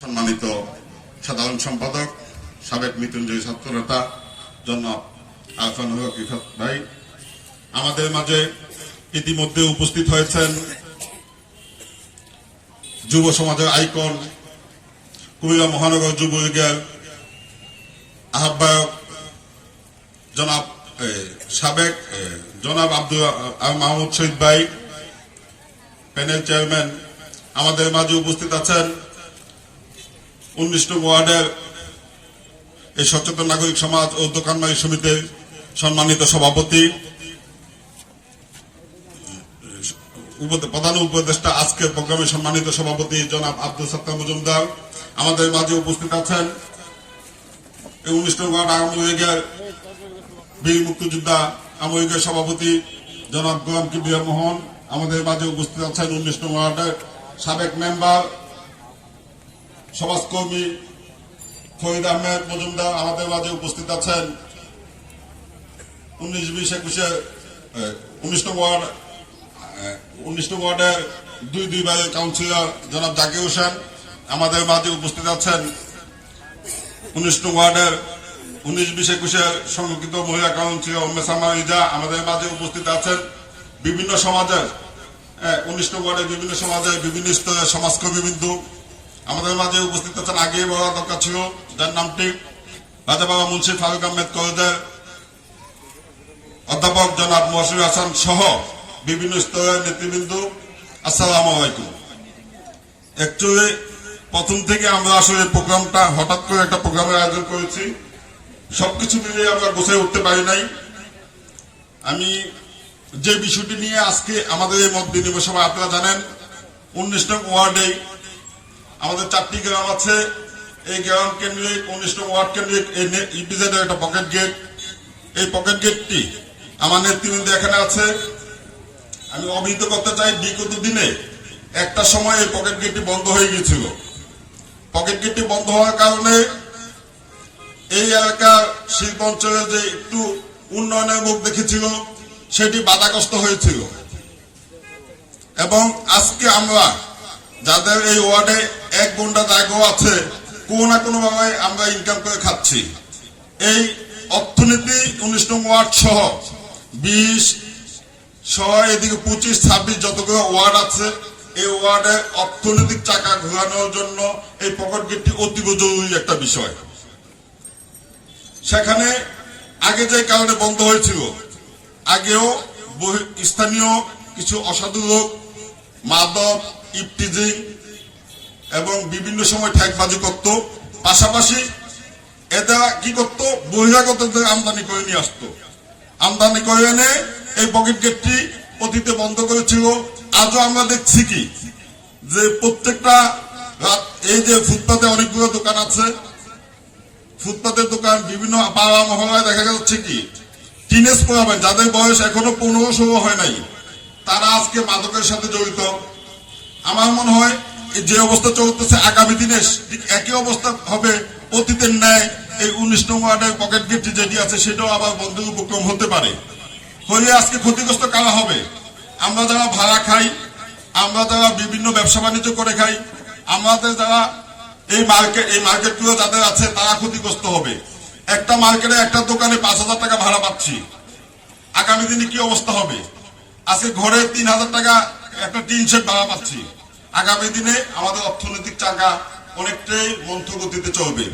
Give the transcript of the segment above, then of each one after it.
সম্মানিত সাধারণ সম্পাদক সাবেক মৃত্যুঞ্জয় ছাত্রনেতা জনাব আহসান হক ইফাত ভাই, আমাদের মাঝে ইতিমধ্যে উপস্থিত হয়েছেন যুব সমাজের আইকন কুমিল্লা মহানগর যুবলীগের আহ্বায়ক সাবেক জনাব আব্দুল মাহমুদ শহীদ ভাই, প্যানেল চেয়ারম্যান। আমাদের মাঝে উপস্থিত আছেন 19 নং ওয়ার্ডের এই সচেতন নাগরিক সমাজ ও দোকান মালিক সমিতির সম্মানিত সভাপতি, প্রধান উপদেষ্টা আজকের প্রোগ্রামের সম্মানিত সভাপতি জনাব আব্দুল সত্তার মজুমদার। আমাদের মাঝে উপস্থিত আছেন 19 নং ওয়ার্ড আওয়ামী লীগের বীর মুক্তিযোদ্ধা আওয়ামী লীগের সভাপতি জনাব গোলাম কিবরিয়া মোহন। আমাদের মাঝে উপস্থিত আছেন 19 নং ওয়ার্ডের সাবেক মেম্বার সমাজকর্মী ফরিদ আহমেদ মজুমদার। আমাদের মাঝে উপস্থিত আছেন 19 নং ওয়ার্ডের দুই বারের কাউন্সিলর জনাব জাকির হোসেন। আমাদের মাঝে উপস্থিত আছেন 19 নং ওয়ার্ডের 19-20-21 সংরক্ষিত মহিলা কাউন্সিলর মেসামা ইজা। আমাদের মাঝে উপস্থিত আছেন বিভিন্ন সমাজের 19 নং ওয়ার্ডের বিভিন্ন সমাজের বিভিন্ন স্তরের সমাজকর্মী বিন্দু। আমাদের মাঝে উপস্থিত আছেন আগে বলা দরকার ছিল, যার নামটি রাজা বাবা মুন্সি ফারুক আহমেদ কলেজের অধ্যাপক জনাব মহসিন হাসান সহ বিভিন্ন স্তরের নেতৃবৃন্দ। আসসালামু আলাইকুম। অ্যাকচুয়ালি প্রথম থেকে আমরা আসলে প্রোগ্রামটা হঠাৎ করে একটা প্রোগ্রামের আয়োজন করেছি, সবকিছু মিলিয়ে আমরা গোছায় উঠতে পারি নাই। আমি যে বিষয়টি নিয়ে আজকে আমাদের এই মত বিনিময় সভা, আপনারা জানেন 19 নং ওয়ার্ডে আমাদের 4টি গ্রাম আছে। এই গ্রাম কেন্দ্রিক 19 নং ওয়ার্ড কেন্দ্রিক ইপিজেডের একটা পকেট গেট। এই পকেট গেটটি আমার নেতৃবৃন্দ এখানে আছে। আমি অবহিত করতে চাই, বিগত দিনে একটা সময় এই পকেট গেটটি বন্ধ হয়ে গিয়েছিল। পকেট গেটটি বন্ধ হওয়ার কারণে এই এলাকার শিল্প অঞ্চলে যে একটু উন্নয়নের মুখ দেখেছিল সেটি বাধাগ্রস্ত হয়েছিল। এবং আজকে আমরা যাদের এই ওয়ার্ডে 1 গুন্ডা জায়গাও আছে, কোনো না কোনো ভাবে আমরা ইনকাম করে খাচ্ছি। এই অর্থনীতি 19 নং ওয়ার্ড সহ 20 সহ এদিকে 25-26 যতগুলো ওয়ার্ড আছে, এই ওয়ার্ডে অর্থনৈতিক চাকা ঘোরানোর জন্য এই পকেট গেটটি অতীব জরুরি একটা বিষয়। সেখানে আগে যে কারণে বন্ধ হয়েছিল, আগেও স্থানীয় কিছু অসাধু লোক মাদক, ইফটিজিং এবং বিভিন্ন সময় ঠেকবাজি করত। পাশাপাশি এরা কি করত, বহিরাগত আমদানি করে নিয়ে আসতো। আমদানি করে এনে এই পকেট গেটটি অতীতে বন্ধ করেছিল। আজও আমরা দেখছি কি যে প্রত্যেকটা এই যে ফুটপাতে অনেকগুলো দোকান আছে, ফুটপাতের দোকান বিভিন্ন পাড়া মহল্লায় দেখা যাচ্ছে কি টিনেজ পোলাবেন যাদের বয়স এখনো 15-16 হয় নাই, তারা আজকে মাদকের সাথে জড়িত। আমার মনে হয় যে অবস্থা চলতেছে আগামী দিনে ঠিক একই অবস্থা হবে অতীতের ন্যায়। এই 19 নং ওয়ার্ডের পকেট গেটটি যেটি আছে সেটাও আবার বন্ধের উপক্রম হতে পারে। হলে আজকে ক্ষতিগ্রস্ত কারা হবে? আমরা যারা ভাড়া খাই, আমরা যারা বিভিন্ন ব্যবসা বাণিজ্য করে খাই, আমাদের যারা এই মার্কেটগুলো যাদের আছে তারা ক্ষতিগ্রস্ত হবে। একটা মার্কেটে একটা দোকানে 5,000 টাকা ভাড়া পাচ্ছি, আগামী দিনে কি অবস্থা হবে? আজকে ঘরে 3,000 টাকা একটা টিন শেড ভাড়া পাচ্ছি, আগামী দিনে আমাদের অর্থনৈতিক চাকা অনেকটাই মন্থ গতিতে চলবে।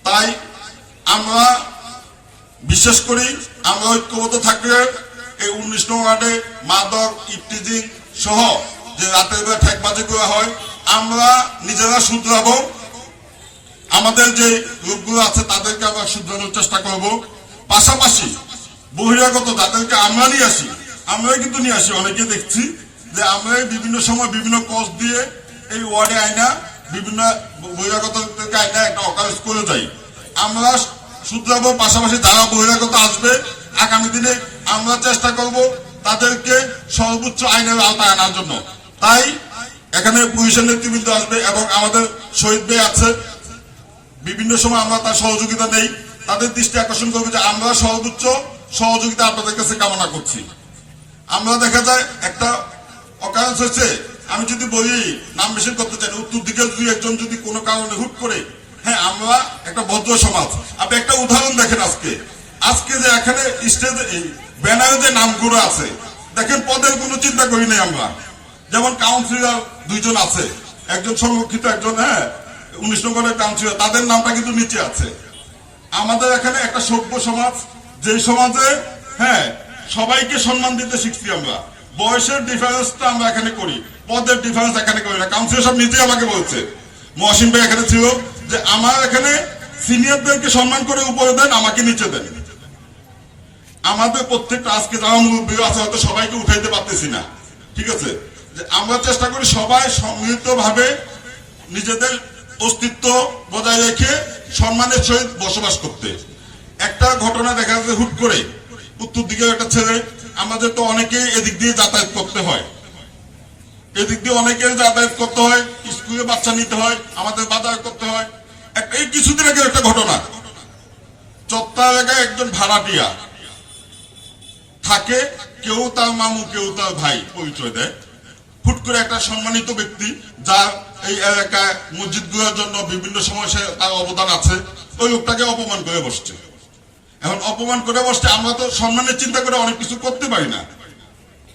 তাই আমরা বিশ্বাস করি আমরা ঐক্যবদ্ধ থাকলে এই 19 নং ওয়ার্ডে মাদক, ইফটিজিং সহ যে রাতের বেলা ঠেকবাজি করা হয় আমরা নিজেরা শুধরাবো। আমাদের যে লোকগুলো আছে তাদেরকে আমরা শুধরানোর চেষ্টা করব। পাশাপাশি বহিরাগত যাদেরকে আমরা নিয়ে আসি, আমরাই কিন্তু নিয়ে আসি। অনেকে দেখছি যে আমরা বিভিন্ন সময় বিভিন্ন কষ্ট দিয়ে এই ওয়ার্ডে আইনা বিভিন্ন বহিরাগতদেরকে আইনা একটা অকারেজ করে যাই। আমরা শুধরাবো। পাশাপাশি যারা বহিরাগত আসবে আগামী দিনে আমরা চেষ্টা করব তাদেরকে সর্বোচ্চ আইনের আওতায় আনার জন্য। তাই এখানে পুলিশের নেতৃবৃন্দ আসবে এবং আমাদের শহীদ ভাই আছে, বিভিন্ন সময় আমরা তার সহযোগিতা নেই। তাদের দৃষ্টি আকর্ষণ করবে যে আমরা সর্বোচ্চ সহযোগিতা আপনাদের কাছে কামনা করছি। আমরা দেখা যায় একটা অকারেন্স হয়েছে আমি যদি বলি নাম মেশিন করতে চাই না, উত্তর দিকে যদি একজন যদি কোনো কারণে হুট করে, হ্যাঁ আমরা একটা ভদ্র সমাজ। আপনি একটা উদাহরণ দেখেন, আজকে যে এখানে স্টেজে ব্যানারে যে নামগুলো আছে দেখেন, পদের কোনো চিন্তা করি নাই আমরা। যেমন কাউন্সিলর 2 জন আছে, একজন সংরক্ষিত, একজন 19 নম্বরের কাউন্সিলর, তাদের নামটা কিন্তু নিচে আছে। আমাদের এখানে একটা সভ্য সমাজ, যে সমাজে সবাইকে সম্মান দিতে শিখছি আমরা। বয়সের ডিফারেন্সটা আমরা এখানে করি, পদের ডিফারেন্স এখানে করি না। কাউন্সিলর সব নিজে আমাকে বলছে, মহসিন ভাই এখানে ছিল, যে আমার এখানে সিনিয়রদেরকে সম্মান করে উপরে দেন, আমাকে নিচে দেন। আমাদের প্রত্যেকটা আজকে যারা মুরব্বী আছে হয়তো সবাইকে উঠাইতে পারতেছি না, ঠিক আছে, যে আমরা চেষ্টা করি সবাই সম্মিলিত ভাবে নিজেদের অস্তিত্ব বজায় রেখে সম্মানের সহিত বসবাস করতে। একটা ঘটনা দেখা যাচ্ছে, হুট করে উত্তর দিকে একটা ছেলে, আমাদের তো অনেকেই এদিক দিয়ে যাতায়াত করতে হয়, স্কুলে বাচ্চা নিতে হয়, আমাদের বাজার করতে হয়। এই কিছুদিন আগে একটা ঘটনা, চত্বর এলাকায় একজন ভাড়াটিয়া থাকে, কেউ তার মামু কেউ তার ভাই পরিচয় দেয়। হুট করে একটা সম্মানিত ব্যক্তি, যার এই এলাকায় মসজিদগুলোর জন্য বিভিন্ন সময় তার অবদান আছে, ওই লোকটাকে অপমান করে বসছে। এখন অপমান করে বসছে, আমরা তো সম্মানের চিন্তা করে অনেক কিছু করতে পারি না,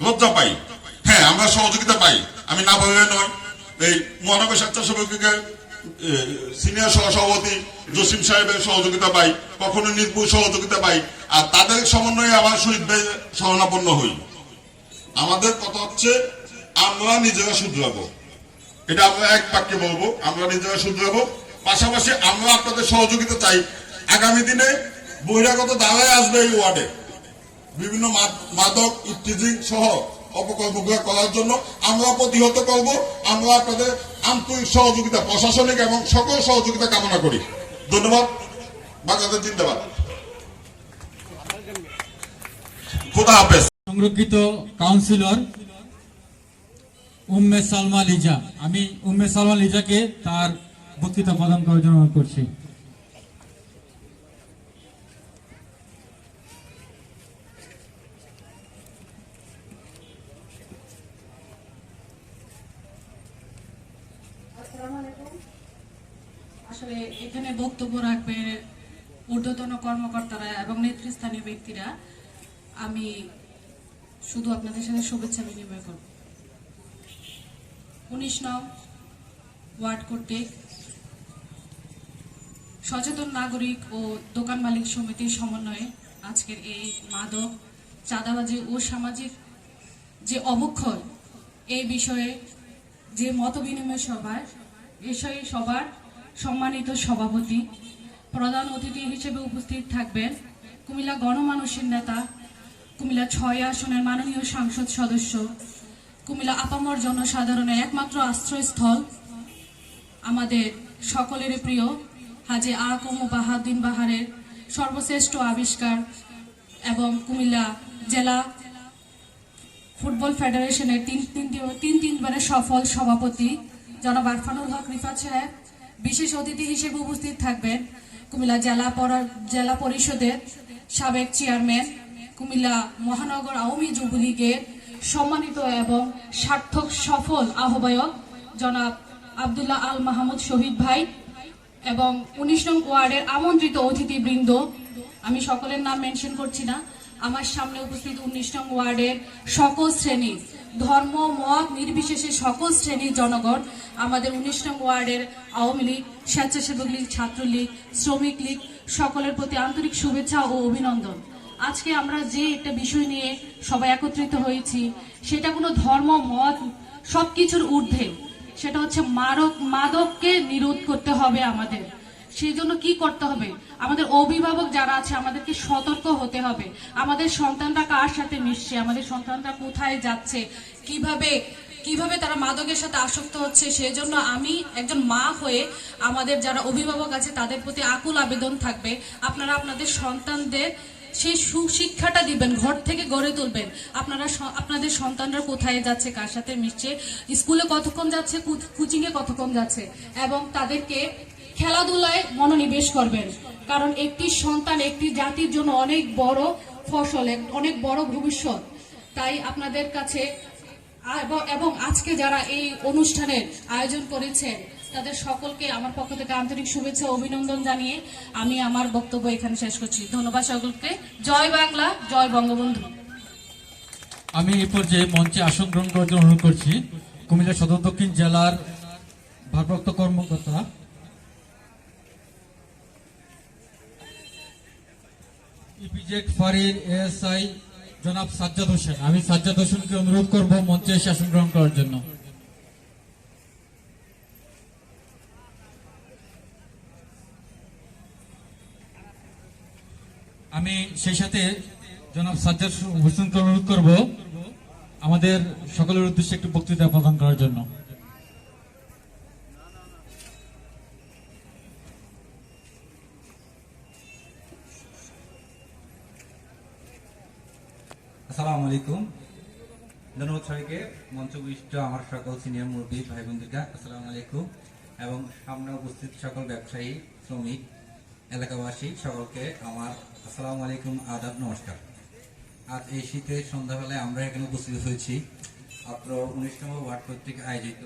লজ্জা পাই। হ্যাঁ, আমরা সহযোগিতা পাই, আমি না বললে নয়। এই মহানগর স্বেচ্ছাসেবকের সিনিয়র সহসভাপতি জসিম সাহেবের সহযোগিতা পাই, কখনো নির্ভুল সহযোগিতা পাই, আর তাদের সমন্বয়ে আবার শহীদ ভাই শরণাপন্ন হই। আমাদের কথা হচ্ছে আমরা নিজেরা শুধরাবো, এটা আমরা এক বাক্যে বলবো, আমরা নিজেরা শুধরাবো। পাশাপাশি আমরা আপনাদের সহযোগিতা চাই। আগামী দিনে বহিরাগত দাঁড়ায় আসবে এই ওয়ার্ডে, বিভিন্ন মাদক ইফটিজিং সহ অপকর্মগুলো করার জন্য আমরা প্রতিহত করব। আমরা আপনাদের আন্তরিক সহযোগিতা, প্রশাসনিক এবং সকল সহযোগিতা কামনা করি। ধন্যবাদ। বাংলাদেশ জিন্দাবাদ। খোদা হাফেজ। সংরক্ষিত কাউন্সিলর উম্মে সালমা লিজা, আমি উম্মে সালমা লিজাকে তার বক্তৃতা প্রদান করার জন্য অনুরোধ করছি। আসলে এখানে বক্তব্য রাখবেন ঊর্ধ্বতন কর্মকর্তারা এবং নেতৃস্থানীয় ব্যক্তিরা। আমি শুধু আপনাদের সাথে শুভেচ্ছা বিনিময় করব। 19 নং ওয়ার্ড কর্তৃক সচেতন নাগরিক ও দোকান মালিক সমিতির সমন্বয়ে আজকের এই মাদক, চাঁদাবাজি ও সামাজিক যে অবক্ষয়, এই বিষয়ে যে মত বিনিময় সভায় বিষয়ে সবার সম্মানিত সভাপতি, প্রধান অতিথি হিসেবে উপস্থিত থাকবেন কুমিল্লা গণমানুষের নেতা, কুমিল্লা 6 আসনের মাননীয় সংসদ সদস্য, কুমিল্লা আপামর জনসাধারণের একমাত্র আশ্রয়স্থল, আমাদের সকলের প্রিয় হাজী আ.ক.ম. বাহাউদ্দিন বাহারের সর্বশ্রেষ্ঠ আবিষ্কার এবং কুমিল্লা জেলা ফুটবল ফেডারেশনের তিনবারের সফল সভাপতি জনাব আরফানুল হক রিফাত সাহেব। বিশেষ অতিথি হিসেবে উপস্থিত থাকবেন কুমিল্লা জেলা পরিষদের সাবেক চেয়ারম্যান, কুমিল্লা মহানগর আওয়ামী যুবলীগের সম্মানিত এবং সার্থক সফল আহ্বায়ক জনাব আব্দুল্লাহ আল মাহমুদ শহীদ ভাই এবং 19 নং ওয়ার্ডের আমন্ত্রিত অতিথিবৃন্দ। আমি সকলের নাম মেনশন করছি না। আমার সামনে উপস্থিত 19 নং ওয়ার্ডের সকল শ্রেণী, ধর্ম মত নির্বিশেষে সকল শ্রেণীর জনগণ, আমাদের 19 নং ওয়ার্ডের আওয়ামী লীগ, স্বেচ্ছাসেবক লীগ, ছাত্রলীগ, শ্রমিক লীগ, সকলের প্রতি আন্তরিক শুভেচ্ছা ও অভিনন্দন। আজকে আমরা যে একটা বিষয় নিয়ে সবাই একত্রিত হয়েছি, সেটা কোনো ধর্ম মত সবকিছুর ঊর্ধ্বে, সেটা হচ্ছে মাদককে নিরোধ করতে হবে আমাদের। সেই জন্য কি করতে হবে? আমাদের অভিভাবক যারা আছে আমাদেরকে সতর্ক হতে হবে। আমাদের সন্তানরা কার সাথে মিশছে, আমাদের সন্তানরা কোথায় যাচ্ছে, কিভাবে তারা মাদকের সাথে আসক্ত হচ্ছে। সেই জন্য আমি একজন মা হয়ে আমাদের যারা অভিভাবক আছে তাদের প্রতি আকুল আবেদন থাকবে, আপনারা আপনাদের সন্তানদের সেই সুশিক্ষাটা দিবেন, ঘর থেকে গড়ে তুলবেন। আপনাদের সন্তানরা কোথায় যাচ্ছে, কার সাথে মিশছে, স্কুলে কতক্ষণ যাচ্ছে, কোচিংয়ে কতক্ষণ যাচ্ছে, এবং তাদেরকে খেলাধুলায় মনোনিবেশ করবেন। কারণ একটি সন্তান একটি জাতির জন্য অনেক বড় ফসল, অনেক বড় ভবিষ্যৎ। তাই আপনাদের কাছে এবং আজকে যারা এই অনুষ্ঠানের আয়োজন করেছেন তাদের সকলকে আমার পক্ষ থেকে আন্তরিক শুভেচ্ছা ও অভিনন্দন জানিয়ে আমি আমার বক্তব্য এখানে শেষ করছি। ধন্যবাদ সকলকে। জয় বাংলা, জয় বঙ্গবন্ধু। আমি এই পর্যায়ে মঞ্চে আসন গ্রহণ করার জন্য অনুরোধ করছি কুমিল্লা সদর দক্ষিণ জেলার ভারপ্রাপ্ত কর্মকর্তা ইপিজেড ফাঁড়ির এএসআই জনাব সাজ্জাদ হোসেন। আমি সাজ্জাদ হোসেনকে অনুরোধ করব মঞ্চে এসে আসন গ্রহণ করার জন্য। আমি সেই সাথে জনাব সাজ্জাদ হোসেনকে অনুরোধ করব আমাদের সকলের উদ্দেশ্যে একটি বক্তৃতা প্রদান করার জন্য। আসসালামু আলাইকুম। ধন্যবাদ সবাইকে। মঞ্চ বিশিষ্ট আমার সকল সিনিয়র মুরব্বী ভাই বন্ধুরা আসসালামু আলাইকুম, এবং সামনে উপস্থিত সকল ব্যবসায়ী, শ্রমিক, এলাকাবাসী সকলকে আমার আসসালামু আলাইকুম, আদাব, নমস্কার। আজ এই শীতের সন্ধ্যাবেলায় আমরা এখানে উপস্থিত হয়েছি মাত্র 19তম ওয়ার্ড কর্তৃক আয়োজিত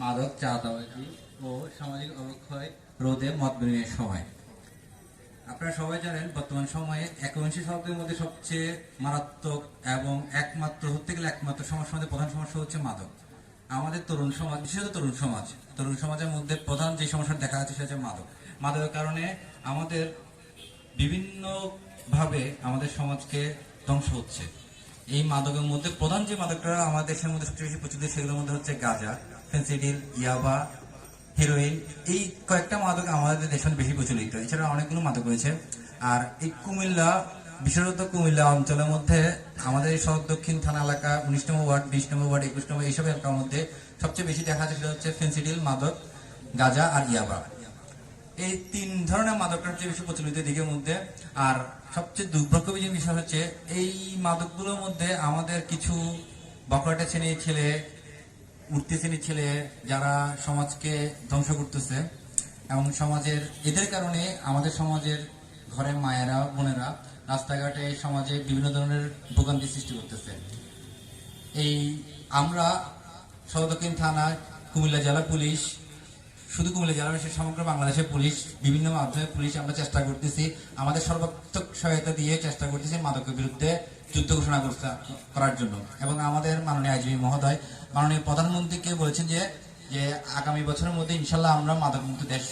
মাদক, চাঁদাবাজি ও সামাজিক অবক্ষয় রোধে মত বিনিময়ের সময়। আপনারা সবাই জানেন বর্তমান সময়ে একবিংশ শতাব্দীর মধ্যে সবচেয়ে মারাত্মক এবং একমাত্র সমস্যার মধ্যে প্রধান সমস্যা হচ্ছে মাদক। আমাদের তরুণ সমাজ, বিশেষত তরুণ সমাজের মধ্যে প্রধান যে সমস্যা দেখা যাচ্ছে সেটা হচ্ছে মাদক। মাদকের কারণে আমাদের বিভিন্ন ভাবে আমাদের সমাজকে ধ্বংস হচ্ছে। এই মাদকের মধ্যে প্রধান যে মাদকটা আমাদের দেশের মধ্যে সবচেয়ে বেশি প্রচলিত সেগুলোর মধ্যে হচ্ছে গাঁজা, ফেন্সিডিল, ইয়াবা, হেরোইন। এই কয়েকটা মাদক আমাদের দেশে বেশি প্রচলিত। এছাড়া অনেকগুলো মাদক রয়েছে। আর এই কুমিল্লা, বিশেষত কুমিল্লা অঞ্চলের মধ্যে আমাদের এই শহর দক্ষিণ থানা এলাকা 19তম ওয়ার্ড, 20তম ওয়ার্ড, 21তম এইসব এলাকার মধ্যে সবচেয়ে বেশি দেখা যাচ্ছে সেটা হচ্ছে ফেন্সিডিল, মাদক, গাঁজা আর ইয়াবা। এই তিন ধরনের মাদকটা হচ্ছে বেশি প্রচলিত দিকের মধ্যে। আর সবচেয়ে দুর্ভাগ্যজনক যে বিষয় হচ্ছে এই মাদকগুলোর মধ্যে আমাদের কিছু বকরাটে শ্রেণীর ছেলে, উঠতে শ্রেণীর ছেলে যারা সমাজকে ধ্বংস করতেছে, এবং সমাজের এদের কারণে আমাদের সমাজের ঘরের মায়েরা, বোনেরা রাস্তাঘাটে সমাজে বিভিন্ন ধরনের ভোগান্তি সৃষ্টি করতেছে। এই আমরা সদর দক্ষিণ থানা, কুমিল্লা জেলা পুলিশ, শুধু কুমিল্লা জেলা নয় সমগ্র বাংলাদেশের পুলিশ, বিভিন্ন মাধ্যমে পুলিশ আমরা চেষ্টা করতেছি, আমাদের সর্বাত্মক সহায়তা দিয়ে চেষ্টা করতেছি মাদকের বিরুদ্ধে যুদ্ধ ঘোষণা করার জন্য। এবং আমাদের মাননীয় আইজিপি মহোদয়, মাননীয় প্রধানমন্ত্রীকে বলেছেন যে আগামী বছরের মধ্যে ইনশাল্লাহ আমরা মাদক মুক্ত দেশ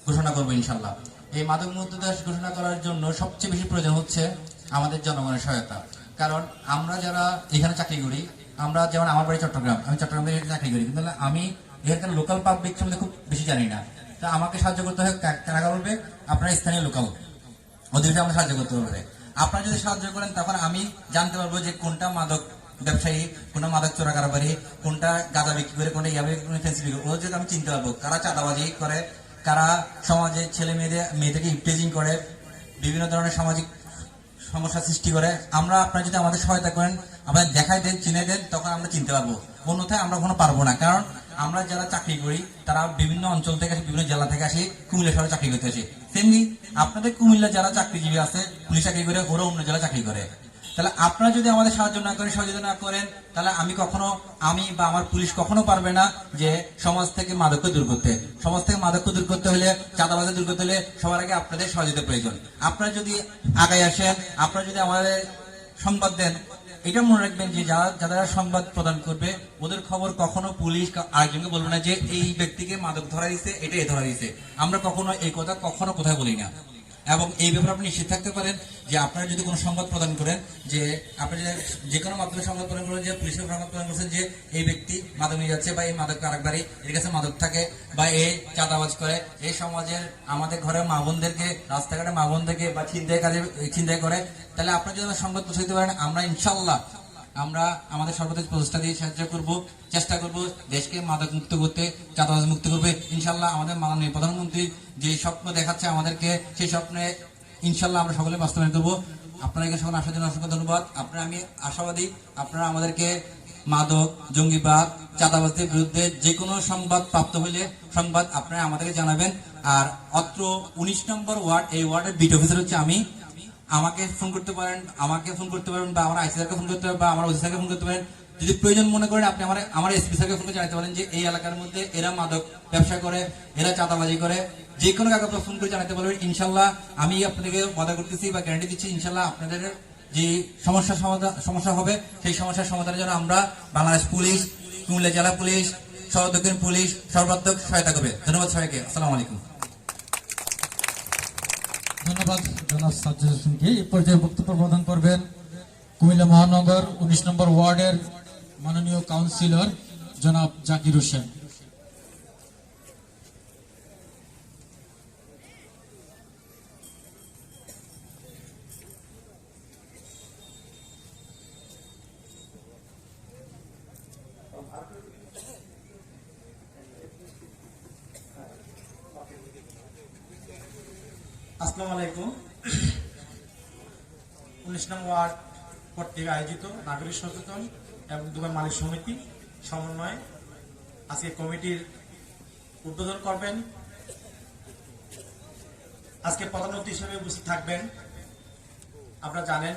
ঘোষণা করবো ইনশাল্লাহ। এই মাদক মুক্ত দেশ ঘোষণা করার জন্য সবচেয়ে বেশি প্রয়োজন হচ্ছে আমাদের জনগণের সহায়তা। কারণ আমরা যারা এখানে চাকরি করি, আমরা যেমন আমার বাড়ি চট্টগ্রাম, আমি চট্টগ্রামে চাকরি করি, কিন্তু আমি এখানকার লোকাল পাবলিক সম্বন্ধে খুব বেশি জানি না। তা আমাকে সাহায্য করতে হয় কারা বলবে? আপনার স্থানীয় লোকাল অধিবেশনে আমরা সাহায্য করতে পারবে। আপনারা যদি সাহায্য করেন তখন আমি জানতে পারবো যে কোনটা মাদক ব্যবসায়ী, কোনটা মাদক চোরা কারবারি, কোনটা গাঁজা বিক্রি করে, কোনটা ইয়াবা বিক্রি করে, ফেন্সি বিক্রি করে, ওদের যদি আমি চিনতে পারবো কারা চাঁদাবাজি করে, কারা সমাজে ছেলে মেয়েদেরকে ইপটেজিং করে, বিভিন্ন ধরনের সামাজিক সমস্যা সৃষ্টি করে। আমরা আপনারা যদি আমাদের সহায়তা করেন, আমাদের দেখাই দেন, চিনে দেন, তখন আমরা চিনতে পারবো। অন্যথায় আমরা কখনো পারবো না। কারণ আমরা যারা চাকরি করি তারা বিভিন্ন অঞ্চল থেকে আসি, বিভিন্ন জেলা থেকে আসি, কুমিল্লা শহরে চাকরি করতে আসি। তেমনি আপনাদের কুমিল্লা যারা চাকরিজীবী আছে, পুলিশ চাকরি করে, ওরা অন্য জেলা চাকরি করে। তাহলে আপনারা যদি আমাদের সাহায্য না করেন, সহযোগিতা না করেন, তাহলে আমি বা আমার পুলিশ কখনো পারবে না যে সমাজ থেকে মাদককে দূর করতে। সমাজ থেকে মাদককে দূর করতে হলে, চাঁদাবাজি দূর করতে হলে সবার আগে আপনাদের সহযোগিতা প্রয়োজন। আপনারা যদি আগায় আসেন, আপনারা যদি আমাদের সংবাদ দেন, এটা মনে রাখবেন যে যারা সংবাদ প্রদান করবে ওদের খবর কখনো পুলিশ আরেকজনকে বলবে না যে এই ব্যক্তিকে মাদক ধরা দিয়েছে, এটাই ধরা দিয়েছে। আমরা কখনো এই কথা কখনো কোথায় বলি না। এবং এই ব্যাপারে আপনি নিশ্চিত থাকতে পারেন যে আপনারা যদি কোনো সংবাদ প্রদান করেন, যে আপনি যে কোনো মাধ্যমে সংবাদ প্রদান করেন, যে পুলিশের সংবাদ প্রদান করছেন যে এই ব্যক্তি মাদক নিয়ে যাচ্ছে, বা এই মাদক আরেকবারই এর কাছে মাদক থাকে, বা এই চাঁদাবাজ করে, এই সমাজের আমাদের ঘরের মা বোনদেরকে, রাস্তাঘাটে মা বোনদেরকে বা ছিনতাই করে, তাহলে আপনারা যদি সংবাদ পৌঁছাতে পারেন, আমরা ইনশাল্লাহ আমরা আমাদের সর্বোচ্চ প্রচেষ্টা দিয়ে সাহায্য করব, চেষ্টা করব দেশকে মাদক মুক্ত করতে, চাঁদাবাজ মুক্ত করবে ইনশাল্লাহ। আমাদের মাননীয় প্রধানমন্ত্রী যে স্বপ্ন দেখাচ্ছে আমাদেরকে, সেই স্বপ্নে ইনশাল্লাহ আমরা সকলে বাস্তবায়ন করবো। আপনারা এখানে সকলে আসার জন্য অসংখ্য ধন্যবাদ। আমি আশাবাদী আপনারা আমাদেরকে মাদক, জঙ্গিবাদ, চাঁদাবাজদের বিরুদ্ধে যে কোনো সংবাদ প্রাপ্ত হইলে সংবাদ আপনারা আমাদেরকে জানাবেন। আর অত্র 19 নম্বর ওয়ার্ড, এই ওয়ার্ডের বিট অফিসার হচ্ছে আমি। আমাকে ফোন করতে পারেন বা আমার আইসিআরকে ফোন করতে পারেন, বা আমার ওসি স্যারকে ফোন করতে পারেন। যদি প্রয়োজন মনে করেন আপনি আমার এসপি স্যারকে ফোন করে জানাতে পারেন যে এই এলাকার মধ্যে এরা মাদক ব্যবসা করে, এরা চাঁদাবাজি করে, যে কোনো কাউকে আপনারা ফোন করে জানাতে পারবেন। ইনশাল্লাহ আমি আপনাদেরকে ওয়াদা করতেছি বা গ্যারান্টি দিচ্ছি, ইনশাল্লাহ আপনাদের যে সমস্যা হবে সেই সমস্যার সমাধানের জন্য আমরা বাংলাদেশ পুলিশ, কুমিল্লা জেলা পুলিশ, সদর দক্ষিণ পুলিশ সর্বাত্মক সহায়তা করবে। ধন্যবাদ সবাইকে। আসসালামু আলাইকুম। ধন্যবাদ জনাব সাজ্জাদ হোসেনকে। এই পর্যায়ে বক্তব্য প্রদান করবেন কুমিল্লা মহানগর 19 নম্বর ওয়ার্ডের মাননীয় কাউন্সিলর জনাব জাকির হোসেন। আসসালামু আলাইকুম। 19 নং ওয়ার্ড কর্তৃক আয়োজিত নাগরিক সচেতন এবং দোকান মালিক সমিতি সমন্বয়ে আজকে কমিটির উদ্বোধন করবেন। আজকে প্রধান অতিথি হিসেবে উপস্থিত থাকবেন, আপনারা জানেন,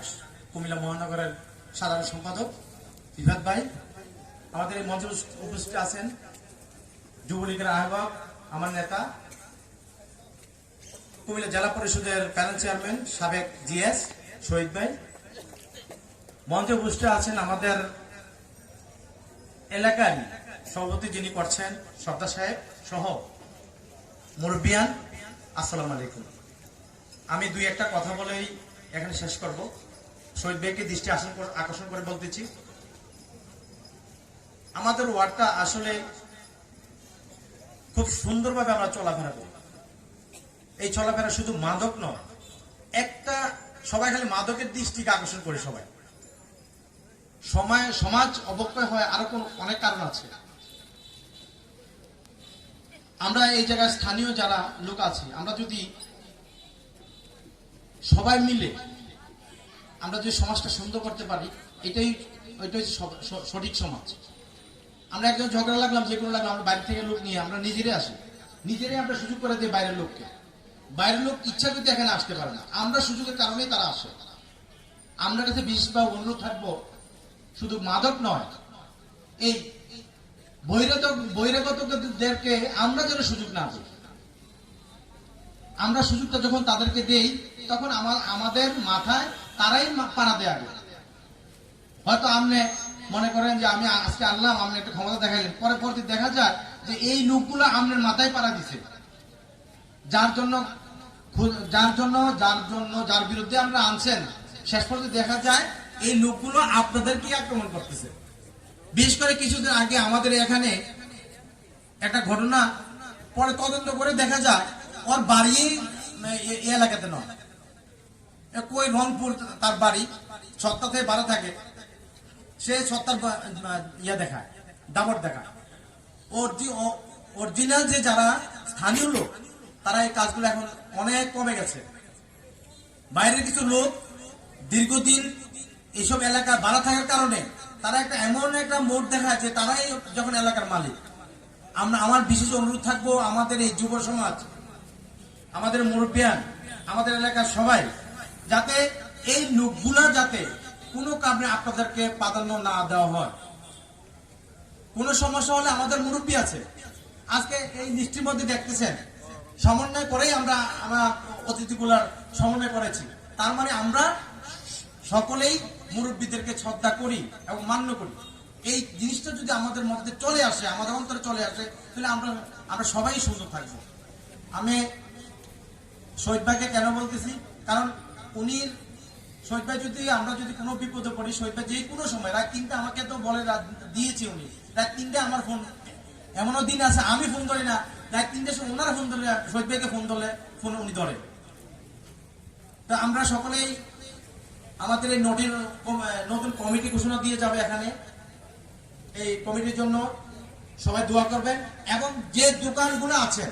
কুমিল্লা মহানগরের সাধারণ সম্পাদক রিফাত ভাই। আমাদের এই মঞ্চে উপস্থিত আছেন যুবলীগের আহ্বায়ক, আমার নেতা, কুমিল্লা জেলা পরিষদের প্যানেল চেয়ারম্যান সাবেক জিএস শহীদ ভাই। মঞ্চে উপস্থিত আছেন আমাদের এলাকার সভাপতি যিনি করছেন সর্দার সাহেব সহ মুরব্বিয়ান। আসসালামু আলাইকুম। আমি দুই একটা কথা বলেই এখানে শেষ করব। শহীদ ভাইকে দৃষ্টি আকর্ষণ করে বলতেছি, আমাদের ওয়ার্ডটা আসলে খুব সুন্দরভাবে আমরা চলাফেরা করি। এই চলাফেরা শুধু মাদক নয়, একটা সবাই খালি মাদকের দৃষ্টিকে আকর্ষণ করে, সমাজ অবক্ষয় হয়, আরো অনেক কারণ আছে। আমরা এই জায়গায় স্থানীয় যারা লোক আছে, আমরা যদি সবাই মিলে আমরা যদি সমাজটা সুন্দর করতে পারি, ওইটাই সঠিক সমাজ। আমরা একজন ঝগড়া লাগলাম, যে কোনো লাগলাম, আমরা বাইরে থেকে লোক নিয়ে আমরা নিজেরাই আসি, নিজেরাই আমরা সুযোগ করে দিই বাইরের লোককে। বাইরের লোক ইচ্ছা করতে এখানে আসতে পারে না, আমরা সুযোগের কারণেই তারা আসে। আমরা কাছে বিশেষ বা অনুরোধ থাকবো, শুধু মাদক নয়, এই বহিরাগতদেরকে আমরা যেন সুযোগ না দিই। আমরা সুযোগটা যখন তাদেরকে দেই, তখন আমাদের মাথায় তারাই পাড়া দেয় আগে। হয়তো আপনি মনে করেন যে আমি আজকে আনলাম, আপনি একটা ক্ষমতা দেখাইলেন, পরে দেখা যায় যে এই লোকগুলো আপনার মাথায় পাড়া দিছে, যার বিরুদ্ধে আমরা আনছেন, শেষ পর্যন্ত দেখা যায় এই লোকগুলো আপনাদেরকে আক্রমণ করতেছে। বিশেষ করে কিছুদিন আগে আমাদের এখানে একটা ঘটনা, পরে তদন্ত করে দেখা যায় ওর বাড়ি এই এলাকাতে নয়, কই রংপুর তার বাড়ি, সত্তা থেকে বাড়া থাকে, সে সত্তার দেখায়, দাবর দেখায়। অরিজিনাল যে যারা স্থানীয় লোক, তারা এই কাজগুলো এখন অনেক কমে গেছে। বাইরের কিছু লোক দীর্ঘদিন এইসব এলাকা ভাড়া থাকার কারণে তারা এমন একটা মোড় দেখায় যে তারাই যখন এলাকার মালিক। আমার বিশেষ অনুরোধ থাকবো, আমাদের এই যুব সমাজ, আমাদের মুরব্বিয়ান, আমাদের এলাকার সবাই, যাতে এই লোকগুলা যাতে কোনো কারণে আপনাদেরকে প্রাধান্য না দেওয়া হয়। কোনো সমস্যা হলে আমাদের মুরব্বী আছে, আজকে এই নিশ্চির মধ্যে দেখতেছেন, সমন্বয় করেই আমরা অতিথিগুলার সমন্বয় করেছি। তার মানে আমরা সকলেই মুরব্বীদেরকে শ্রদ্ধা করি এবং মান্য করি। এই জিনিসটা যদি আমাদের মধ্যে চলে আসে, আমাদের অন্তরে চলে আসে, তাহলে আমরা সবাই সুন্দর থাকবো। আমি শহীদ ভাইকে কেন বলতেছি, কারণ শহীদ ভাই আমরা যদি কোনো বিপদে পড়ি, শহীদ ভাই যে কোনো সময় রাত 3টে আমাকে তো বলে দিয়েছে, উনি রাত 3টে আমার ফোন, এমনও দিন আছে আমি ফোন ধরি না, রাত 3টের সময় ওনারা ফোন ধরে, শহীদ ভাইকে ফোন ধরলে ফোন উনি ধরে। তা আমরা সকলেই আমাদের এই নতুন কমিটি ঘোষণা দিয়ে যাবে এখানে, এই কমিটির জন্য সবাই দোয়া করবেন। এবং যে দোকানগুলো আছে,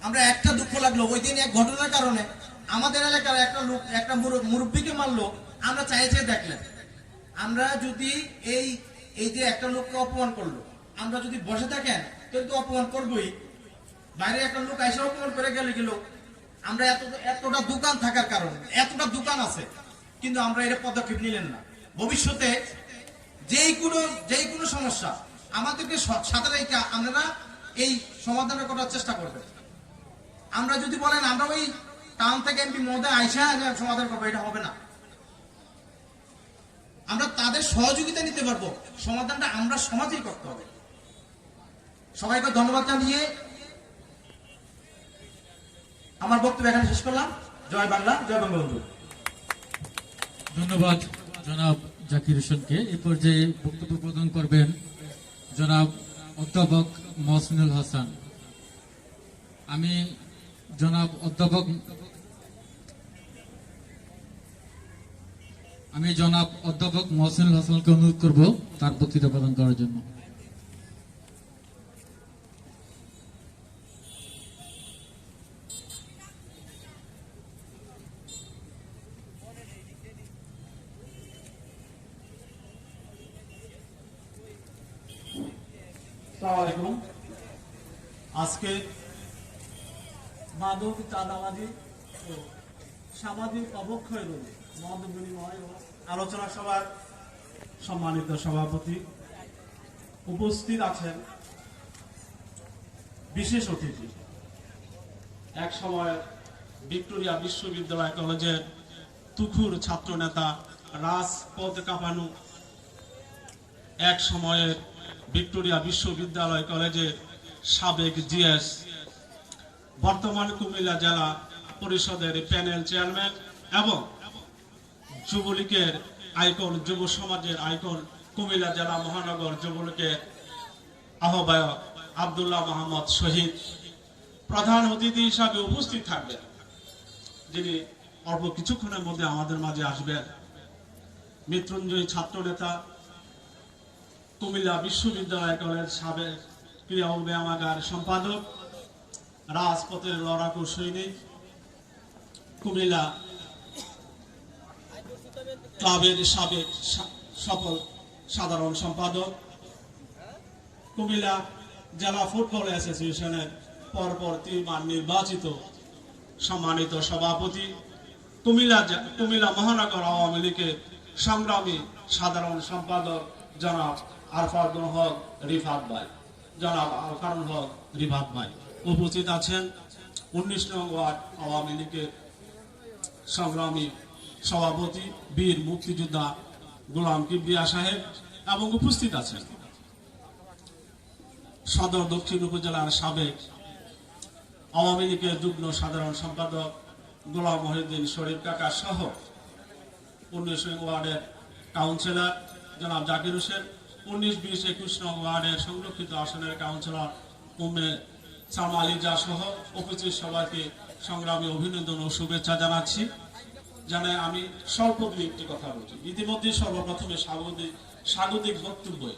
আমরা একটা দুঃখ লাগলো, ওই দিন এক ঘটনার কারণে আমাদের এলাকার একটা মুরব্বীকে মারলো, আমরা চাইছে দেখলেন, আমরা যদি এই যে একটা লোককে অপমান করলো, আমরা যদি বসে থাকেন তাহলে তো অপমান করবোই, বাইরে একটা লোক এসে অপমান করে গেল। আমরা এতটা দোকান থাকার কারণে, এতটা দোকান আছে, কিন্তু আমরা এর পদক্ষেপ নিলেন না। ভবিষ্যতে যেই কোনো সমস্যা আমাদেরকে সাথে রেখে আপনারা এই সমাধান করার চেষ্টা করবেন। আমরা যদি বলেন আমরা ওই টাউন থেকে এমপি মহোদয় আইসা সমাধান করবো, এটা হবে না। আমরা তাদের সহযোগিতা নিতে পারবো, সমাধানটা আমরা সমাজেই করতে হবে। সবাইকে ধন্যবাদ জানিয়ে আমার বক্তব্য এখানে শেষ করলাম। জয় বাংলা, জয় বঙ্গবন্ধু। ধন্যবাদ জনাব জাকির হোসেনকে। এই পর্যায়ে বক্তব্য প্রদান করবেন জনাব অধ্যাপক মহসিনুল হাসান। আমি জনাব অধ্যাপক মহসিনুল হাসানকে অনুরোধ করব তার বক্তৃতা প্রদান করার জন্য। আসসালামু আলাইকুম। আজকে মাদক, চাঁদাবাজি ও সামাজিক অবক্ষয় রোধে মত বিনিময় ও আলোচনা সভার সম্মানিত সভাপতি, উপস্থিত আছেন বিশেষ অতিথি, এক সময় ভিক্টোরিয়া বিশ্ববিদ্যালয় কলেজের তুখুর ছাত্র নেতা রাজপথ কাঁপানো, এক সময়ের ভিক্টোরিয়া বিশ্ববিদ্যালয় কলেজের সাবেক জিএস, বর্তমান কুমিল্লা জেলা পরিষদের প্যানেল চেয়ারম্যান এবং যুবলীগের আইকন, যুব সমাজের আইকন, কুমিল্লা জেলা মহানগর যুবলীগের আহ্বায়ক আব্দুল্লাহ মাহমুদ শহীদ প্রধান অতিথি হিসাবে উপস্থিত থাকবেন, যিনি অল্প কিছুক্ষণের মধ্যে আমাদের মাঝে আসবেন। মৃত্যুঞ্জয়ী ছাত্র নেতা, কুমিল্লা বিশ্ববিদ্যালয় কলেজ সাবেক ক্রীড়া ও ব্যায়ামাগার সম্পাদক, রাজপথের লড়াকু সৈনিক, কুমিল্লা ক্লাবের সাবেক সফল সাধারণ সম্পাদক, কুমিল্লা জেলা ফুটবল অ্যাসোসিয়েশনের পরপর 3 বার নির্বাচিত সম্মানিত সভাপতি, কুমিল্লা মহানগর আওয়ামী লীগের সংগ্রামী সাধারণ সম্পাদক জনাব আরফারুল হক রিফাত ভাই, উপস্থিত আছেন 19 নং ওয়ার্ড আওয়ামী লীগের সংগ্রামী সভাপতি বীর মুক্তিযোদ্ধা গোলাম কিবরিয়া সাহেব এবং উপস্থিত আছেন সদর দক্ষিণ উপজেলার সাবেক আওয়ামী লীগের যুগ্ম সাধারণ সম্পাদক গোলাম মহিউদ্দিন শরীফ কাকা সহ 19 নং ওয়ার্ডের কাউন্সিলর জনাব জাকির হোসেন, 19, 20, 21 নং ওয়ার্ডের সংরক্ষিত আসনের কাউন্সিলর উম্মে সালমা আলিজা সহ উপস্থিত সবাইকে সংগ্রামী অভিনন্দন ও শুভেচ্ছা জানাচ্ছি। জানে আমি স্বল্প একটি কথা বলছি। ইতিমধ্যে সর্বপ্রথমে স্বাগতিক বক্তব্যে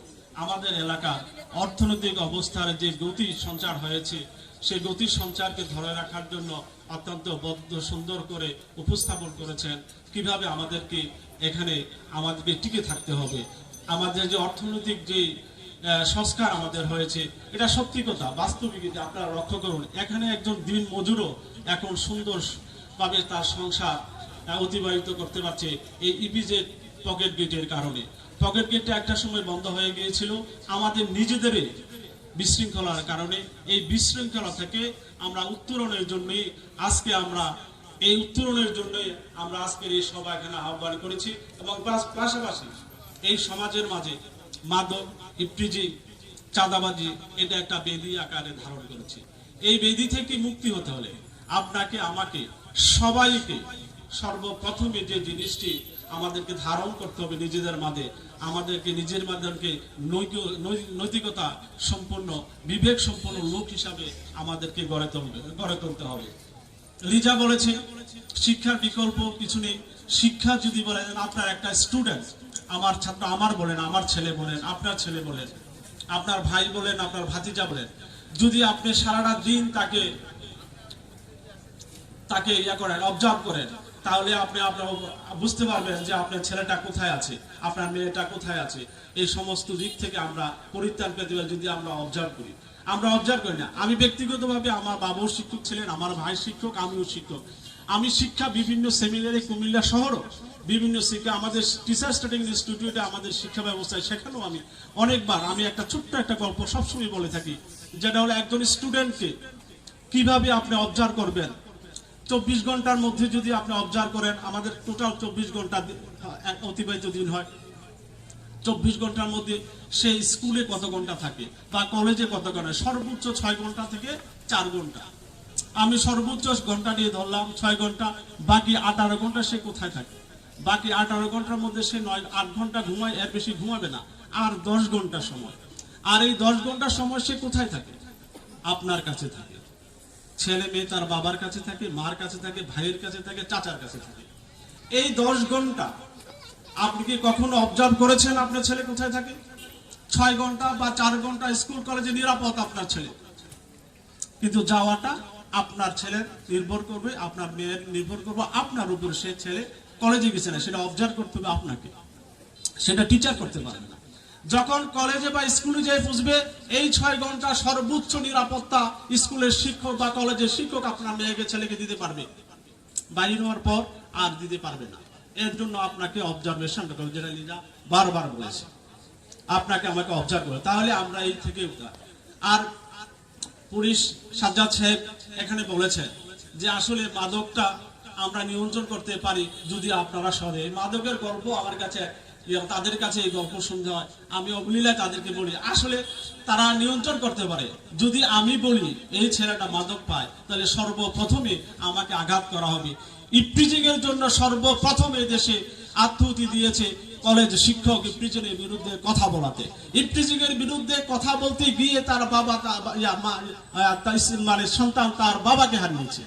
আমাদের এলাকার অর্থনৈতিক অবস্থার যে গতি সঞ্চার হয়েছে, সেই গতি সঞ্চারকে ধরে রাখার জন্য অত্যন্ত বদ্ধ সুন্দর করে উপস্থাপন করেছেন কিভাবে আমাদেরকে টিকে থাকতে হবে। আমাদের যে অর্থনৈতিক যে সংস্কার আমাদের হয়েছে, এটা সত্যি কথা, বাস্তবিক আপনারা লক্ষ্য করুন। এখানে একজন দিন মজুরও এখন সুন্দরভাবে তার সংসার অতিবাহিত করতে পারছে এই ইপিজেড পকেট গেটের কারণে। পকেট গেটটা একটা সময় বন্ধ হয়ে গিয়েছিল আমাদের নিজেদেরই বিশৃঙ্খলার কারণে। এই বিশৃঙ্খলা থেকে আমরা উত্তরণের জন্য আজকে আমরা আজকের এই সভা এখানে আহ্বান করেছি এবং পাশাপাশি এই সমাজের মাঝে মাদক, ইফটিজিং, চাঁদাবাজি এটা একটা বেদি আকারে ধারণ করেছে। এই বেদি থেকে মুক্তি হতে হলে আপনাকে, আমাকে, সবাইকে সর্বপ্রথমে যে জিনিসটি আমাদেরকে ধারণ করতে হবে নিজেদের মাঝে, আমাদেরকে নিজের মাধ্যমকে নৈতিকতা সম্পন্ন, বিবেক সম্পন্ন লোক হিসাবে আমাদেরকে গড়ে তুলতে হবে। লিজা বলেছে শিক্ষার বিকল্প কিছু নেই। শিক্ষা যদি বলেন আপনার একটা স্টুডেন্ট, আমার ছাত্র, আমার বলেন, আমার ছেলে বলেন, আপনার ছেলে বলেন, আপনার ভাই বলেন, আপনার ভাতিজা বলেন, যদি আপনি সারাটা দিন তাকে অবজার্ভ করেন, তাহলে আপনি বুঝতে পারবেন যে আপনার ছেলেটা কোথায় আছে, আপনার মেয়েটা কোথায় আছে। এই সমস্ত দিক থেকে আমরা পরিত্রাণ পেতে পারি যদি আমরা অবজার্ভ করি। আমরা অবজার্ভ করি না। আমি ব্যক্তিগতভাবে আমার বাবুও শিক্ষক ছিলেন, আমার ভাই শিক্ষক, আমিও শিক্ষক। আমি শিক্ষা বিভিন্ন সেমিনারে কুমিল্লা শহরও বিভিন্ন শিক্ষা আমাদের টিচার্স ট্রেনিং ইনস্টিটিউটে আমাদের শিক্ষা ব্যবস্থায় সেখানেও আমি অনেকবার আমি একটা ছোট্ট একটা গল্প সবসময় বলে থাকি, যেটা হলো একজন স্টুডেন্টকে কিভাবে আপনি অবজার্ভ করবেন। 24 ঘন্টার মধ্যে যদি আপনি অবজার্ভ করেন, আমাদের টোটাল 24 ঘন্টা অতিবাহিত দিন হয়। 24 ঘন্টার মধ্যে সে স্কুলে কত ঘন্টা থাকে বা কলেজে কত ঘন্টা, সর্বোচ্চ 6 ঘন্টা থেকে 4 ঘন্টা। আমি সর্বোচ্চ ঘন্টা দিয়ে ধরলাম 6 ঘন্টা, বাকি 18 ঘন্টা সে কোথায় থাকে? বাকি 18 ঘন্টার মধ্যে সে 8 ঘন্টা ঘুমায়, এর বেশি ঘুমাবে না, আর 10 ঘন্টা সময়। আর এই 10 ঘন্টার সময় সে কোথায় থাকে? আপনার কাছে থাকে। ছেলে মেয়ে তার বাবার কাছে থাকে, মার কাছে থাকে, ভাইয়ের কাছে থাকে, চাচার কাছে থাকে। এই 10 ঘন্টা আপনি কি কখনো অবজার্ভ করেছেন আপনার ছেলে কোথায় থাকে? 6 ঘন্টা বা 4 ঘন্টা স্কুল কলেজে নিরাপদ আপনার ছেলে, কিন্তু যাওয়াটা আপনার ছেলের নির্ভর করবে, আপনার মেয়ের নির্ভর করবে আপনার উপর। সে ছেলে কলেজে গেছে না, সেটা অবজার্ভ করতে হবে আপনাকে, সেটা টিচার করতে পারবে না। যখন কলেজে বা স্কুলে যেয়ে বুঝবে এই 6 ঘন্টা সর্বোচ্চ নিরাপত্তা স্কুলের শিক্ষক বা কলেজের শিক্ষক আপনার মেয়েকে ছেলেকে দিতে পারবে, বাইরে হওয়ার পর আর দিতে পারবে না। এর জন্য আপনাকে অবজারভেশন করতে হবে, যেটা লিজা বারবার বলেছে, আপনাকে আমাকে অবজার্ভ করে, তাহলে আমরা এই থেকে উঠা। আর পুলিশ সাজ্জাদ সাহেব এখানে বলেছেন যে আসলে মাদকটা আমরা নিয়ন্ত্রণ করতে পারি যদি আপনারা সরে। এই মাদকের গল্প আমার কাছে তাদের কাছে এই গল্প শুনতে হয়, আমি অবলীলায় তাদেরকে বলি আসলে তারা নিয়ন্ত্রণ করতে পারে। যদি আমি বলি এই ছেলেটা মাদক পায়, তাহলে সর্বপ্রথমে আমাকে আঘাত করা হবে। ইফটিজিং এর জন্য সর্বপ্রথম এই দেশে আত্মহতি দিয়েছে কলেজ শিক্ষক ইফটিজিং এর বিরুদ্ধে কথা বলাতে। ইফটিজিং এর বিরুদ্ধে কথা বলতে গিয়ে তার বাবা মানে সন্তান তার বাবাকে হারিয়েছে।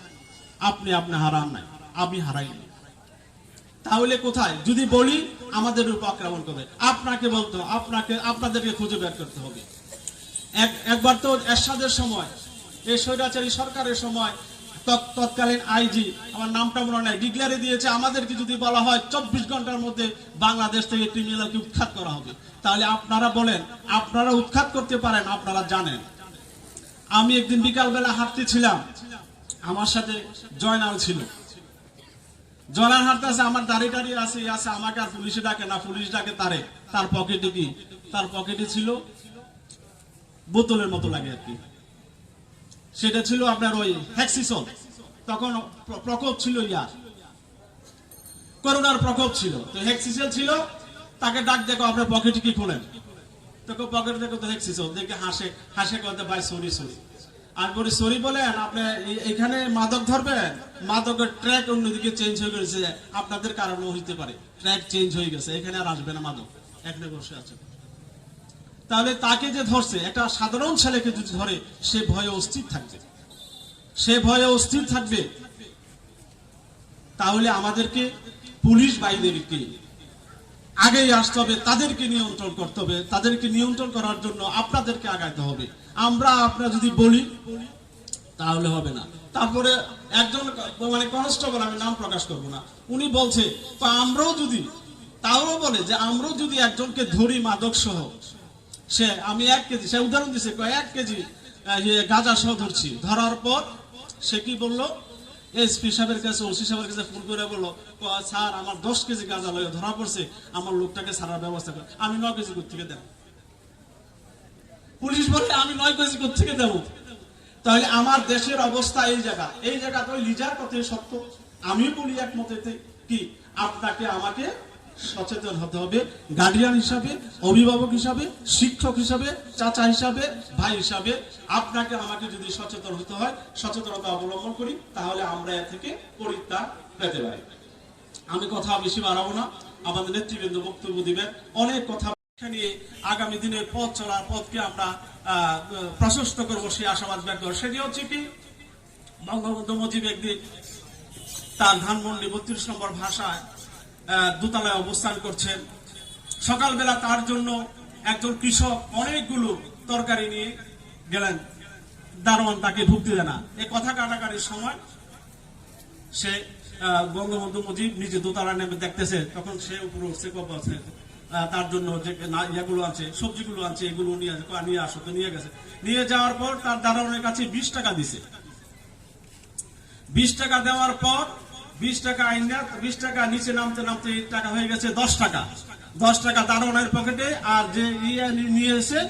আপনি হারান নাই, আমি হারাইনি। তাহলে কোথায়? যদি বলি আমাদের উপর আক্রমণ করবে। আপনাকে বলতে হবে, আপনাদেরকে খুঁজে বের করতে হবে। একবার তো এরশাদের সময়, এই স্বৈরাচারী সরকারের সময় তৎকালীন আইজি, আমার নামটা মনে নাই, ডিক্লারে দিয়েছে আমাদেরকে যদি বলা হয় 24 ঘন্টার মধ্যে বাংলাদেশ থেকে ক্রিমিনালকে উৎখাত করা হবে। তাহলে আপনারা বলেন, আপনারা উৎখাত করতে পারেন? আপনারা জানেন। আমি একদিন বিকালবেলা হাঁটতেছিলাম, আমার সাথে জয়নাল ছিল। জয়নাল হাঁটতেছে, আমার দাঁড়িয়ে দাঁড়িয়ে আছে, আমাকে আর পুলিশে ডাকে না, পুলিশ ডাকে তারে। তার পকেটে কি? তার পকেটে ছিল বোতলের মতো লাগে আর কি, সেটা ছিল আপনার ওই হ্যাক্সিসল। তখন প্রকোপ ছিল, করোনার প্রকোপ ছিল, তো হ্যাক্সিসল ছিল। তাকে ডাক দেখো আপনার পকেটে কি খোলেন, তোকে পকেট দেখো তো হ্যাক্সিসল, দেখে হাসে করতে ভাই সরি। আর বলি সরি বলেন, আপনি এখানে মাদক ধরবেন, মাদকের ট্র্যাক অন্যদিকে চেঞ্জ হয়ে গেছে, আপনাদের কারণেও হইতে পারে ট্র্যাক চেঞ্জ হয়ে গেছে, এখানে আর আসবে না মাদক, এখানে বসে আছে। তাহলে তাকে যে ধরছে, একটা সাধারণ ছেলেকে যদি ধরে, সে ভয়ে অস্থির থাকবে। তাহলে আমাদেরকে পুলিশ বাহিনীকে আগেই আসতে হবে, তাদেরকে নিয়ন্ত্রণ করতে হবে। তাদেরকে নিয়ন্ত্রণ করার জন্য আপনাদেরকে আগাইতে হবে। আপনারা যদি বলি তাহলে হবে না। তারপরে একজন মানে কনস্টেবল, আমি নাম প্রকাশ করব না, উনি বলছে আমরাও যদি, তাও বলে যে আমরাও যদি একজনকে ধরি মাদক সহ, আমি 1 কেজি, সে উদাহরণ দিচ্ছে 1 কেজি গাঁজা সহ ধরছি, ধরার পর সে কি বললো, এসপি সাহেবের কাছে, ওসি সাহেবের কাছে ফোন করে বললো, স্যার আমার 10 কেজি গাঁজা লয়ে ধরা পড়ছে, আমার লোকটাকে ছাড়ার ব্যবস্থা করে। আমি 9 কেজি কোথেকে দেব? পুলিশ বলে আমি 9 কেজি কোথেকে দেব? তাহলে আমার দেশের অবস্থা এই জায়গা তো লিজার কথাই সত্য। আমি বলি একমত, কি আপনাকে আমাকে সচেতন হতে হবে, গার্ডিয়ান হিসাবে, অভিভাবক হিসাবে, শিক্ষক হিসাবে, চাচা হিসাবে, ভাই হিসাবে। আপনাকে আমাকে যদি সচেতন হতে হয়, সচেতনতা অবলম্বন করি, তাহলে আমরা এর থেকে পরিত্রাণ পেতে পারি। আমি কথা বেশি বাড়াবো না, আমাদের নেতৃবৃন্দ বক্তব্য দিবেন, অনেক কথা নিয়ে আগামী দিনের পথ চলার পথকে আমরা প্রশস্ত করবো, সেই আশাবাদ ব্যক্ত। সেটি হচ্ছে কি, বঙ্গবন্ধু মুজিব একদিন তার ধানমন্ডি 32 নম্বর ভাষায় দোতলায় অবস্থান করছেন। সকালবেলা তার জন্য একজন কৃষক অনেকগুলো তরকারি নিয়ে গেলেন, দারোয়ান তাকে ঢুকতে দেয় না। এই কথা কাটাকাটির সময় সে বঙ্গবন্ধু মুজিব নিজে দোতলা নেমে দেখতেছে, তখন সে উপরে উঠছে, আছে তার জন্য যে ইয়েগুলো আছে, সবজিগুলো আছে, এগুলো নিয়ে আসো, তো নিয়ে গেছে। নিয়ে যাওয়ার পর তার দারোয়ানের কাছে 20 টাকা দিছে। 20 টাকা দেওয়ার পর 20 টাকা আইনা 20 টাকা নিচে নামতে নামতে এই টাকা হয়ে গেছে 10 টাকা। 10 টাকা দারোয়ানের পকেটে, আর যে নিয়ে এসে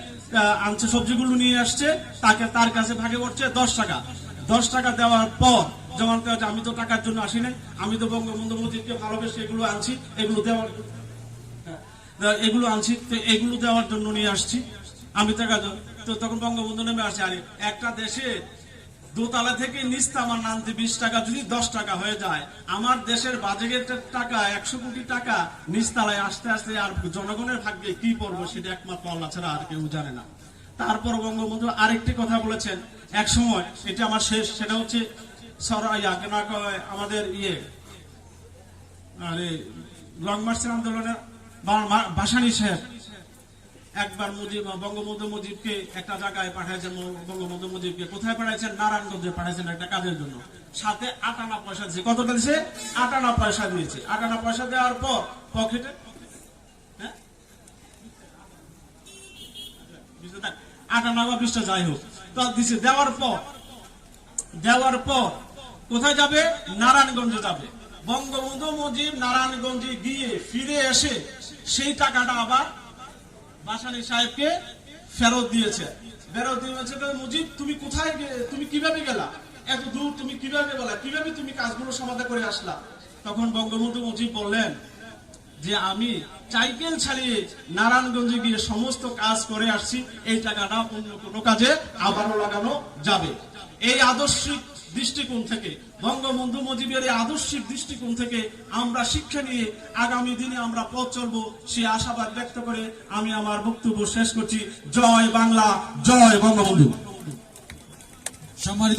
আনছে সবজিগুলো নিয়ে আসছে তার কাছে ভাগে পড়ছে 10 টাকা। 10 টাকা দেওয়ার পর যেমন আমি তো টাকার জন্য আসি নাই, আমি তো বঙ্গবন্ধু মুজিবকে ভালোবেসে এগুলো আনছি, এগুলো আনছি, তো এগুলো দেওয়ার জন্য নিয়ে আসছি আমি টাকা। তো তখন বঙ্গবন্ধু নেমে আসে, আরে একটা দেশে দোতলা থেকে নিচতলা নামতে 20 টাকা যদি 10 টাকা হয়ে যায়, আমার দেশের বাজেটের টাকা 100 কোটি টাকা নিচতলায় আসতে আসতে আর জনগণের ভাগ্যে কি পড়বো সেটা একমাত্র আল্লাহ ছাড়া আর কেউ জানে না। তারপর বঙ্গবন্ধু আরেকটি কথা বলেছেন এক সময়, এটা আমার শেষ, সেটা হচ্ছে আমাদের লং মার্চের আন্দোলনের ভাসানী সাহেব একবার বঙ্গবন্ধু মুজিবকে একটা জায়গায় পাঠাইছেন। বঙ্গবন্ধু মুজিবকে কোথায় পাঠাইছেন? নারায়ণগঞ্জে পাঠাইছেন একটা কাজের জন্য। সাথে 8 আনা পয়সা দিয়েছে। কতটা দিয়েছে? 8 আনা পয়সা দিয়েছে। 8 আনা পয়সা দেওয়ার পর পকেটে 8 আনা বা 20টা যাই হোক তো দিছে। দেওয়ার পর কোথায় যাবে? নারায়ণগঞ্জে যাবে। বঙ্গবন্ধু মুজিব নারায়ণগঞ্জে গিয়ে ফিরে এসে সেই টাকাটা আবার ভাসানী সাহেবকে ফেরত দিয়েছে। মুজিব তুমি কোথায়, তুমি কিভাবে গেলা এত দূর, তুমি কিভাবে গেলা, কিভাবে তুমি কাজগুলো সমাধা করে আসলা? তখন বঙ্গবন্ধু মুজিব বললেন যে আমি সাইকেল চালিয়ে নারায়ণগঞ্জে গিয়ে সমস্ত কাজ করে আসছি, এই টাকাটা অন্য কোনো কাজে আবারও লাগানো যাবে। এই আদর্শিক দৃষ্টিকোণ থেকে, বঙ্গবন্ধু মুজিবের এই আদর্শিক দৃষ্টিকোণ থেকে আমরা শিক্ষা নিয়ে আগামী দিনে আমরা পথ চলবো, সে আশাবাদ ব্যক্ত করে আমি আমার বক্তব্য শেষ করছি। জয় বাংলা, জয় বঙ্গবন্ধু। সম্মানিত